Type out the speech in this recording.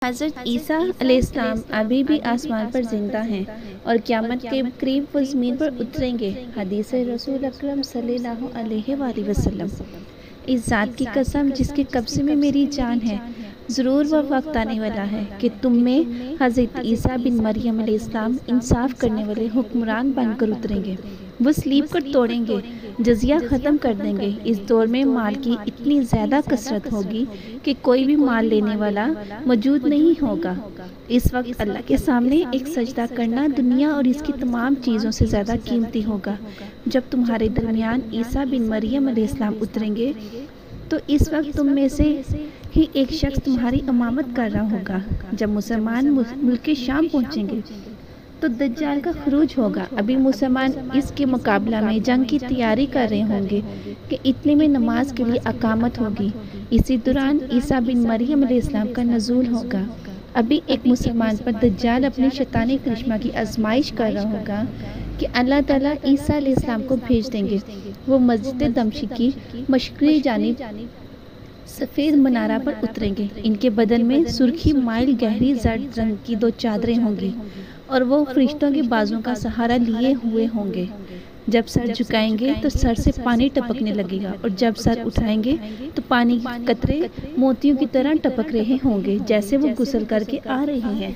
حضرت عیسیٰ علیہ السلام ابھی بھی آسمان پر زندہ ہیں اور قیامت کے قریب وہ زمین پر اتریں گے۔ حدیث رسول اکرم صلی اللہ علیہ وآلہ وسلم۔ اس ذات کی قسم جس کے قبضے میں میری جان ہے، ضرور وہ وقت آنے والا ہے کہ تم میں حضرت عیسیٰ بن مریم علیہ السلام انصاف کرنے والے حکمران بن کر اتریں گے۔ وہ سلیب کو توڑیں گے، جزیہ ختم کر دیں گے۔ اس دور میں مال کی اتنی زیادہ کثرت ہوگی کہ کوئی بھی مال لینے والا موجود نہیں ہوگا۔ اس وقت اللہ کے سامنے ایک سجدہ کرنا دنیا اور اس کی تمام چیزوں سے زیادہ قیمتی ہوگا۔ جب تمہارے درمیان عیسیٰ بن مریم علیہ السلام اتریں گے تو اس وقت تم میں سے ہی ایک شخص تمہاری امامت کر رہا ہوگا۔ جب مسلمان ملک شام پہنچیں گے تو دجال کا خروج ہوگا۔ ابھی مسلمان اس کے مقابلہ میں جنگ کی تیاری کر رہے ہوں گے کہ اتنے میں نماز کے لیے اقامت ہوگی۔ اسی دوران عیسیٰ بن مریم علیہ السلام کا نزول ہوگا۔ ابھی ایک مسلمان پر دجال اپنے شیطانی کرشمہ کی آزمائش کر رہا ہوگا کہ اللہ تعالیٰ عیسیٰ علیہ السلام کو بھیج دیں گے۔ وہ مسجد دمشق کی مشرقی جانب سفید منارہ پر اتریں گے۔ ان کے بدن میں سرخی مائل گہری زرد رنگ کی 2 چادریں ہوں گی اور وہ فرشتوں کے بازوں کا سہارا لیے ہوئے ہوں گے۔ جب سر جھکائیں گے تو سر سے پانی ٹپکنے لگے گا اور جب سر اٹھائیں گے تو پانی کے قطرے موتیوں کی طرح ٹپک رہے ہوں گے جیسے وہ غسل کر کے آ رہے ہیں۔